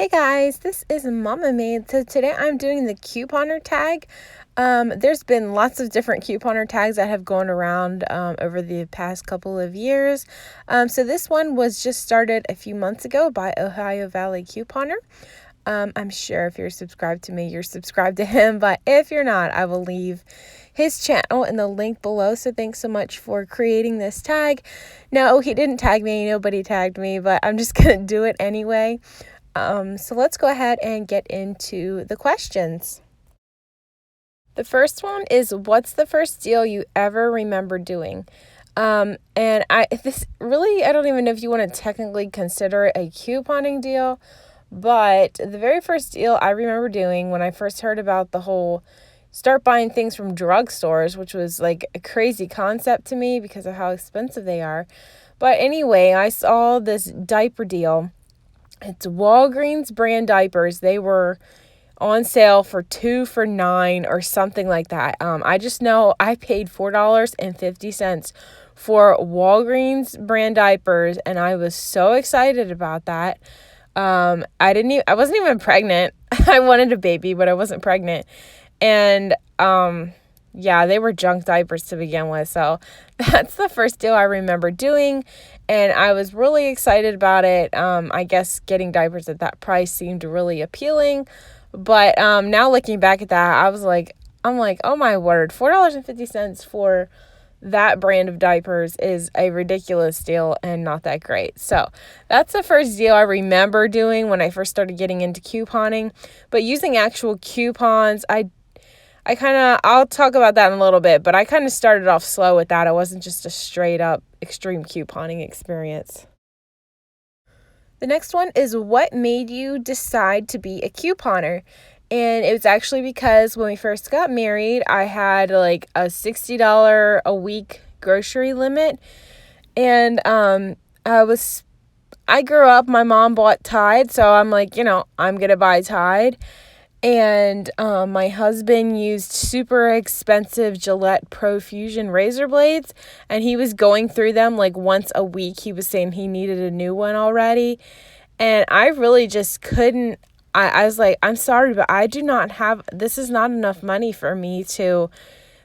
Hey guys, this is Mama Made. So today I'm doing the couponer tag. There's been lots of different couponer tags that have gone around over the past couple of years. So this one was just started a few months ago by Ohio Valley Couponer. I'm sure if you're subscribed to me, you're subscribed to him, but if you're not, I will leave his channel in the link below. So thanks so much for creating this tag. No, he didn't tag me, nobody tagged me, but I'm just gonna do it anyway. So let's go ahead and get into the questions. The first one is, what's the first deal you ever remember doing? And I don't even know if you want to technically consider it a couponing deal, but the very first deal I remember doing when I first heard about the whole start buying things from drugstores, which was like a crazy concept to me because of how expensive they are. But anyway, I saw this diaper deal. It's Walgreens brand diapers. They were on sale for 2 for $9 or something like that. I just know I paid $4.50 for Walgreens brand diapers, and I was so excited about that. I wasn't even pregnant. I wanted a baby, but I wasn't pregnant. And yeah, they were junk diapers to begin with. So that's the first deal I remember doing, and I was really excited about it. I guess getting diapers at that price seemed really appealing. But now looking back at that, I'm like, oh my word, $4.50 for that brand of diapers is a ridiculous deal and not that great. So that's the first deal I remember doing when I first started getting into couponing. But using actual coupons, I'll talk about that in a little bit, but I kind of started off slow with that. It wasn't just a straight up extreme couponing experience. The next one is, what made you decide to be a couponer? And it was actually because when we first got married, I had like a $60 a week grocery limit. And I grew up, my mom bought Tide, so I'm like, I'm going to buy Tide. And my husband used super expensive Gillette Profusion razor blades, and he was going through them like once a week. He was saying he needed a new one already, and I really just couldn't. I was like, I'm sorry, but this is not enough money for me to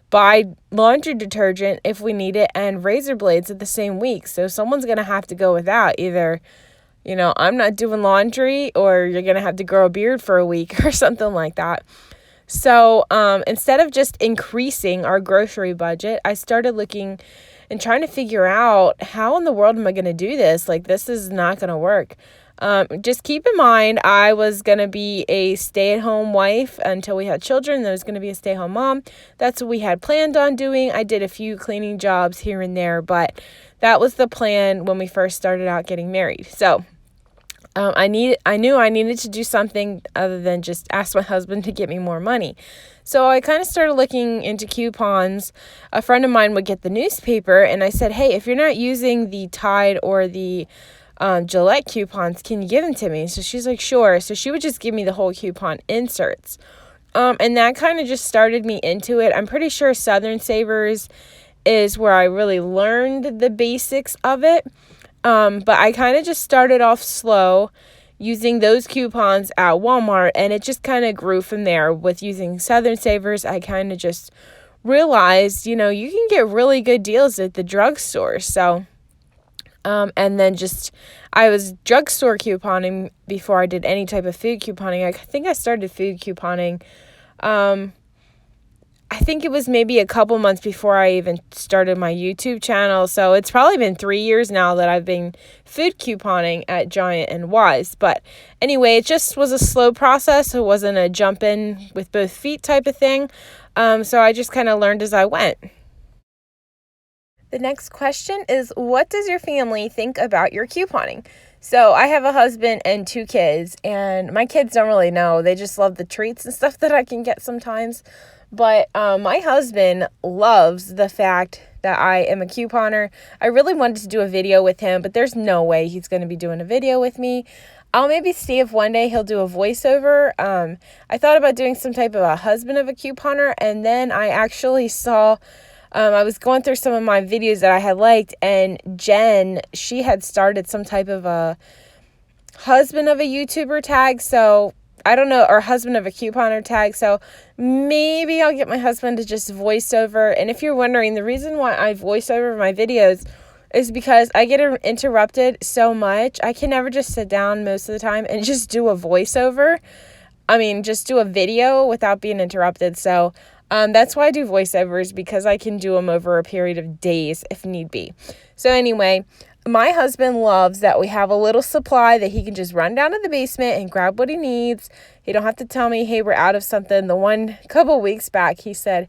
buy laundry detergent if we need it and razor blades at the same week. So someone's going to have to go without. Either I'm not doing laundry, or you're going to have to grow a beard for a week or something like that. So instead of just increasing our grocery budget, I started looking and trying to figure out, how in the world am I going to do this? Like, this is not going to work. Just keep in mind, I was going to be a stay-at-home wife until we had children. Then I was going to be a stay-at-home mom. That's what we had planned on doing. I did a few cleaning jobs here and there, but that was the plan when we first started out getting married. So I knew I needed to do something other than just ask my husband to get me more money. So I kind of started looking into coupons. A friend of mine would get the newspaper, and I said, hey, if you're not using the Tide or the Gillette coupons, can you give them to me? So she's like, sure. So she would just give me the whole coupon inserts. And that kind of just started me into it. I'm pretty sure Southern Savers is where I really learned the basics of it. But I kind of just started off slow using those coupons at Walmart, and it just kind of grew from there. With using Southern Savers, I kind of just realized, you can get really good deals at the drugstore. So, and then I was drugstore couponing before I did any type of food couponing. I think I started food couponing, I think it was maybe a couple months before I even started my YouTube channel. So it's probably been 3 years now that I've been food couponing at Giant and Wise. But anyway, it just was a slow process. It wasn't a jump in with both feet type of thing. So I just kind of learned as I went. The next question is, what does your family think about your couponing? So I have a husband and 2 kids, and my kids don't really know. They just love the treats and stuff that I can get sometimes. But my husband loves the fact that I am a couponer. I really wanted to do a video with him, but there's no way he's going to be doing a video with me. I'll maybe see if one day he'll do a voiceover. I thought about doing some type of a husband of a couponer, and then I actually saw, I was going through some of my videos that I had liked, and Jen, she had started some type of a husband of a YouTuber tag, so I don't know, or husband of a couponer tag, so maybe I'll get my husband to just voice over. And if you're wondering, the reason why I voice over my videos is because I get interrupted so much. I can never just sit down most of the time and just do a voiceover. I mean, just do a video without being interrupted. So that's why I do voiceovers, because I can do them over a period of days if need be. So anyway, my husband loves that we have a little supply that he can just run down to the basement and grab what he needs. He don't have to tell me, hey, we're out of something. The one couple weeks back, he said,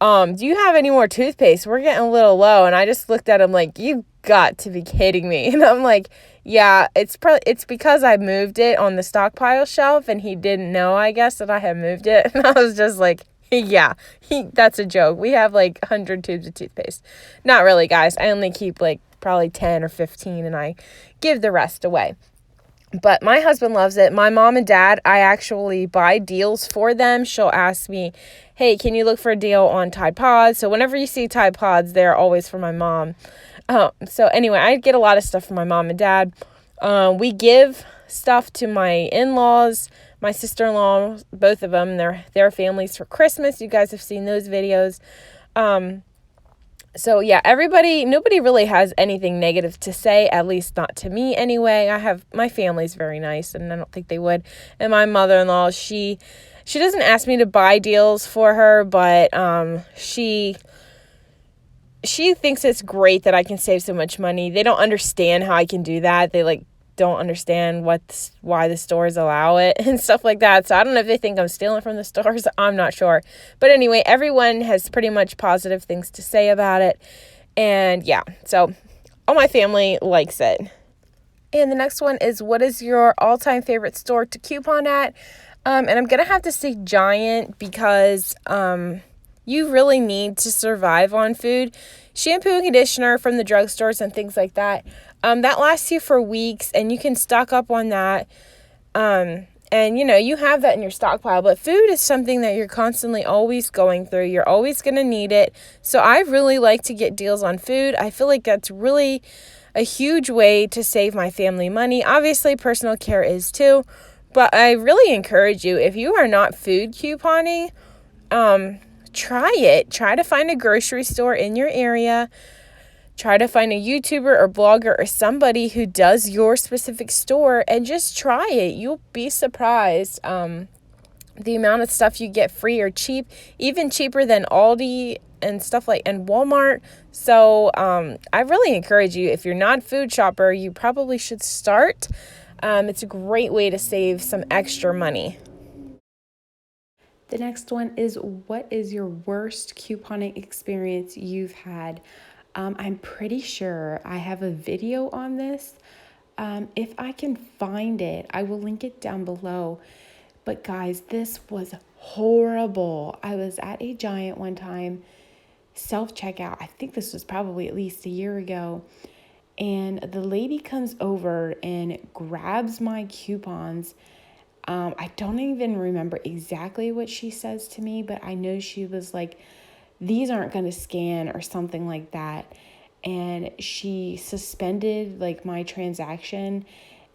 do you have any more toothpaste? We're getting a little low. And I just looked at him like, you got to be kidding me. And I'm like, yeah, it's because I moved it on the stockpile shelf and he didn't know, I guess, that I had moved it. And I was just like, yeah, that's a joke. We have like 100 tubes of toothpaste. Not really, guys. I only keep like probably 10 or 15 and I give the rest away. But my husband loves it. My mom and dad, I actually buy deals for them. She'll ask me, hey, can you look for a deal on Tide Pods? So whenever you see Tide Pods, they're always for my mom. So anyway, I get a lot of stuff from my mom and dad. We give stuff to my in-laws, my sister-in-law, both of them, their families for Christmas. You guys have seen those videos. So yeah, nobody really has anything negative to say, at least not to me anyway. My family's very nice and I don't think they would. And my mother-in-law, she doesn't ask me to buy deals for her, but she thinks it's great that I can save so much money. They don't understand how I can do that. They don't understand why the stores allow it and stuff like that. So I don't know if they think I'm stealing from the stores. I'm not sure. But anyway, everyone has pretty much positive things to say about it. And yeah, so all my family likes it. And the next one is, what is your all-time favorite store to coupon at? And I'm going to have to say Giant, because you really need to survive on food. Shampoo and conditioner from the drugstores and things like that. That lasts you for weeks and you can stock up on that. And you have that in your stockpile, but food is something that you're constantly always going through. You're always going to need it. So I really like to get deals on food. I feel like that's really a huge way to save my family money. Obviously, personal care is too, but I really encourage you, if you are not food couponing, try it. Try to find a grocery store in your area. Try to find a YouTuber or blogger or somebody who does your specific store and just try it. You'll be surprised the amount of stuff you get free or cheap, even cheaper than Aldi and stuff and Walmart. So I really encourage you, if you're not a food shopper, you probably should start. It's a great way to save some extra money. The next one is, what is your worst couponing experience you've had? I'm pretty sure I have a video on this. If I can find it, I will link it down below. But guys, this was horrible. I was at a Giant one time, self-checkout. I think this was probably at least a year ago. And the lady comes over and grabs my coupons. I don't even remember exactly what she says to me, but I know she was like, these aren't going to scan or something like that. And she suspended my transaction,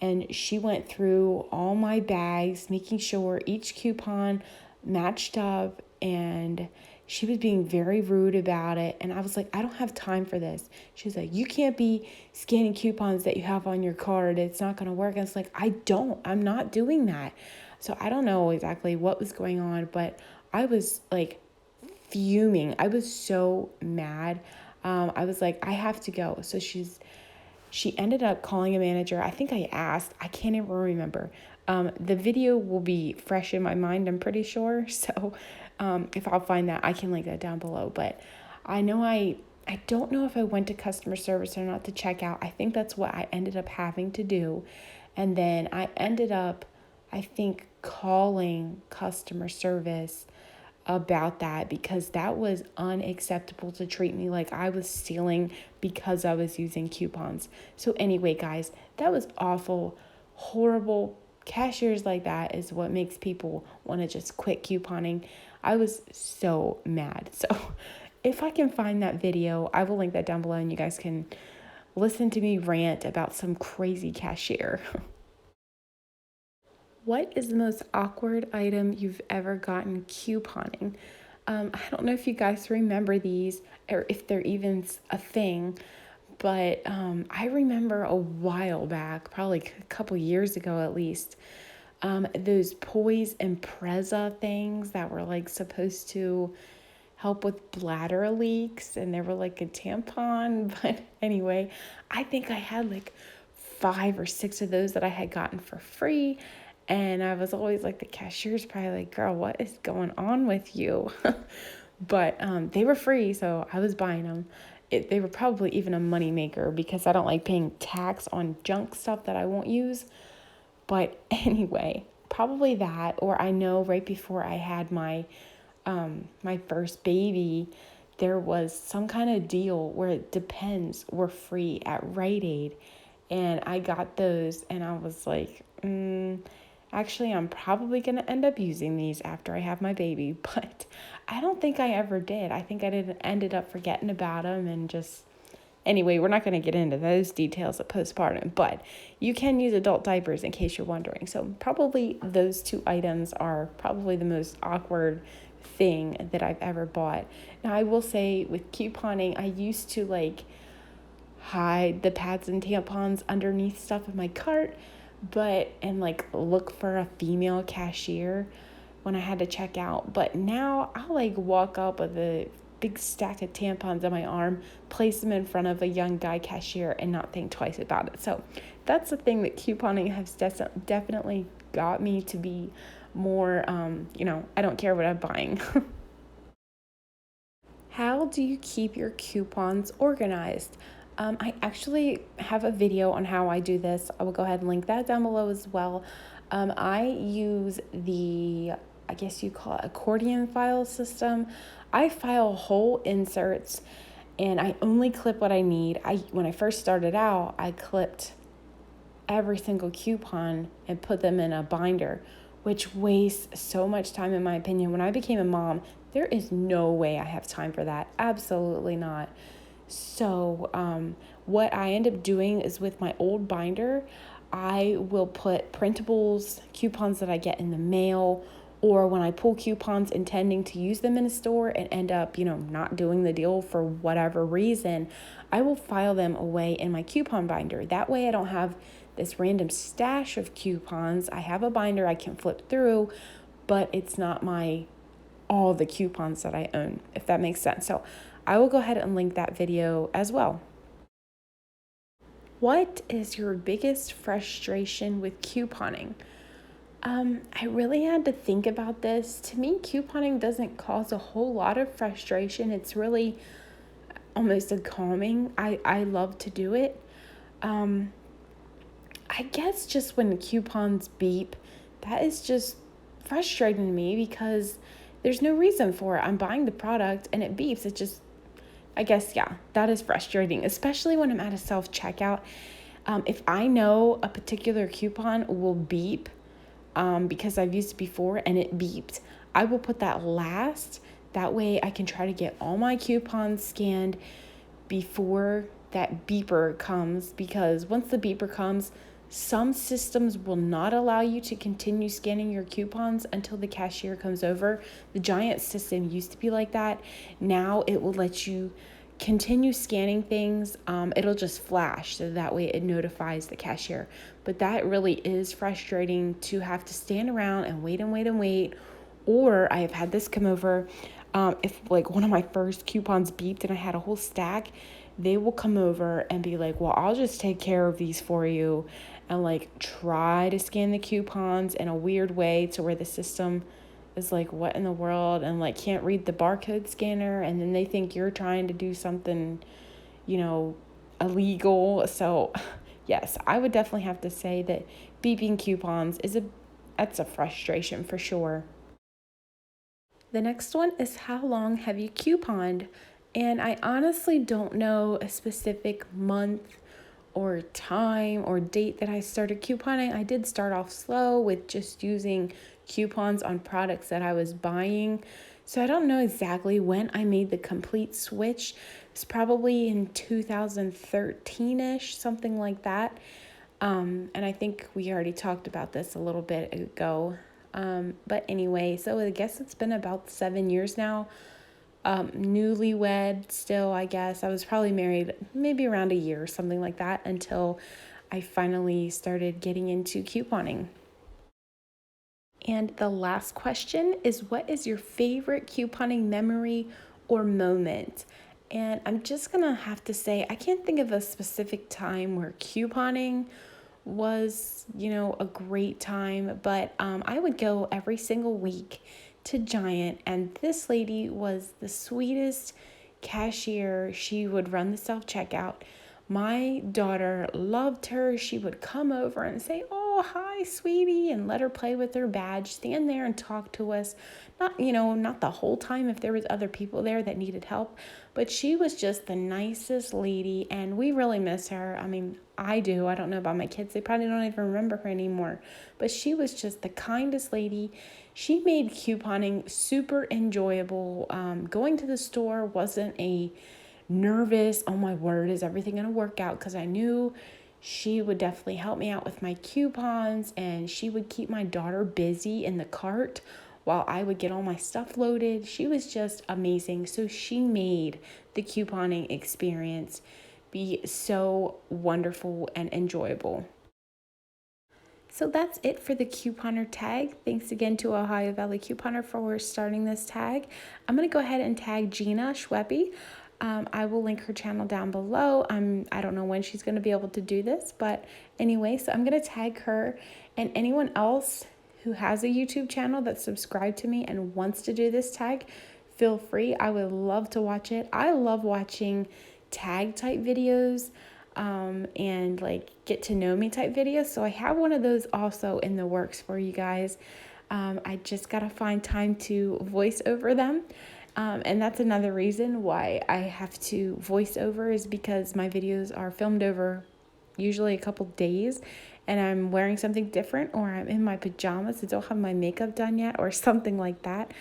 and she went through all my bags, making sure each coupon matched up, and she was being very rude about it. And I was like, I don't have time for this. She was like, you can't be scanning coupons that you have on your card. It's not going to work. And it's like, I'm not doing that. So I don't know exactly what was going on, but I was fuming. I was so mad. I was like, I have to go. So she ended up calling a manager. I think I asked. I can't even remember. The video will be fresh in my mind, I'm pretty sure. So if I'll find that, I can link that down below. But I know I don't know if I went to customer service or not to check out. I think that's what I ended up having to do. And then I ended up, I think, calling customer service about that, because that was unacceptable to treat me like I was stealing because I was using coupons. So anyway, guys, that was awful, horrible. Cashiers like that is what makes people want to just quit couponing. I was so mad. So if I can find that video, I will link that down below and you guys can listen to me rant about some crazy cashier. What is the most awkward item you've ever gotten couponing? I don't know if you guys remember these or if they're even a thing, but I remember a while back, probably a couple years ago at least, those Poise and Preza things that were like supposed to help with bladder leaks, and they were like a tampon. But anyway, I think I had like 5 or 6 of those that I had gotten for free. And I was always like, the cashier's probably like, girl, what is going on with you? But they were free, so I was buying them. They were probably even a money maker because I don't like paying tax on junk stuff that I won't use. But anyway, probably that. Or I know right before I had my first baby, there was some kind of deal where it Depends were free at Rite Aid, and I got those, and I was like, actually, I'm probably gonna end up using these after I have my baby, but I don't think I ever did. I think ended up forgetting about them and just. Anyway, we're not going to get into those details of postpartum, but you can use adult diapers in case you're wondering. So probably those 2 items are probably the most awkward thing that I've ever bought. Now, I will say with couponing, I used to like hide the pads and tampons underneath stuff in my cart, and like look for a female cashier when I had to check out. But now I'll like walk up with a big stack of tampons on my arm, place them in front of a young guy cashier, and not think twice about it. So that's the thing that couponing has definitely got me to be more, I don't care what I'm buying. How do you keep your coupons organized? I actually have a video on how I do this. I will go ahead and link that down below as well. I use I guess you call it accordion file system. I file whole inserts and I only clip what I need. When I first started out, I clipped every single coupon and put them in a binder, which wastes so much time, in my opinion. When I became a mom, there is no way I have time for that. Absolutely not. So, what I end up doing is with my old binder, I will put printables, coupons that I get in the mail, or when I pull coupons intending to use them in a store and end up, not doing the deal for whatever reason, I will file them away in my coupon binder. That way I don't have this random stash of coupons. I have a binder I can flip through, but it's not all the coupons that I own, if that makes sense. So I will go ahead and link that video as well. What is your biggest frustration with couponing? I really had to think about this. To me, couponing doesn't cause a whole lot of frustration. It's really almost a calming. I love to do it. I guess just when the coupons beep, that is just frustrating to me because there's no reason for it. I'm buying the product and it beeps. It just, I guess, yeah, that is frustrating, especially when I'm at a self-checkout. If I know a particular coupon will beep, because I've used it before and it beeped, I will put that last. That way I can try to get all my coupons scanned before that beeper comes, because once the beeper comes, some systems will not allow you to continue scanning your coupons until the cashier comes over. The Giant system used to be like that. Now it will let you continue scanning things. It'll just flash, so that way it notifies the cashier. But that really is frustrating to have to stand around and wait and wait and wait. Or I have had this come over. If like one of my first coupons beeped and I had a whole stack, they will come over and be like, well, I'll just take care of these for you, and like try to scan the coupons in a weird way to where the system is like, what in the world, and like can't read the barcode scanner, and then they think you're trying to do something, illegal. So yes, I would definitely have to say that beeping coupons that's a frustration for sure. The next one is, how long have you couponed? And I honestly don't know a specific month or time or date that I started couponing. I did start off slow with just using coupons on products that I was buying. So I don't know exactly when I made the complete switch. It's probably in 2013-ish, something like that. And I think we already talked about this a little bit ago. But anyway, so I guess it's been about 7 years now. Newlywed still, I guess. I was probably married maybe around a year or something like that until I finally started getting into couponing. And the last question is, what is your favorite couponing memory or moment? And I'm just gonna have to say, I can't think of a specific time where couponing was, a great time, but I would go every single week to Giant, and this lady was the sweetest cashier. She would run the self checkout. My daughter loved her. She would come over and say, "Oh, hi, sweetie," and let her play with her badge, stand there and talk to us. Not the whole time if there was other people there that needed help, but she was just the nicest lady, and we really miss her. I mean, I do. I don't know about my kids. They probably don't even remember her anymore. But she was just the kindest lady. She made couponing super enjoyable. Going to the store wasn't a nervous, oh my word, is everything going to work out? Because I knew she would definitely help me out with my coupons, and she would keep my daughter busy in the cart while I would get all my stuff loaded. She was just amazing. So she made the couponing experience be so wonderful and enjoyable. So that's it for the couponer tag. Thanks again to Ohio Valley Couponer for starting this tag. I'm going to go ahead and tag Gina Schweppe. I will link her channel down below. I don't know when she's going to be able to do this, but anyway, so I'm going to tag her, and anyone else who has a YouTube channel that's subscribed to me and wants to do this tag, feel free. I would love to watch it. I love watching tag type videos and like get to know me type videos. So I have one of those also in the works for you guys. I just got to find time to voice over them. And that's another reason why I have to voice over, is because my videos are filmed over usually a couple days, and I'm wearing something different, or I'm in my pajamas and don't have my makeup done yet, or something like that.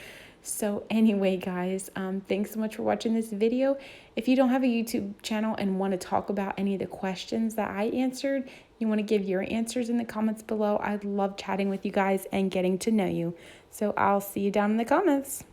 So anyway, guys, thanks so much for watching this video. If you don't have a YouTube channel and want to talk about any of the questions that I answered, you want to give your answers in the comments below, I'd love chatting with you guys and getting to know you. So I'll see you down in the comments.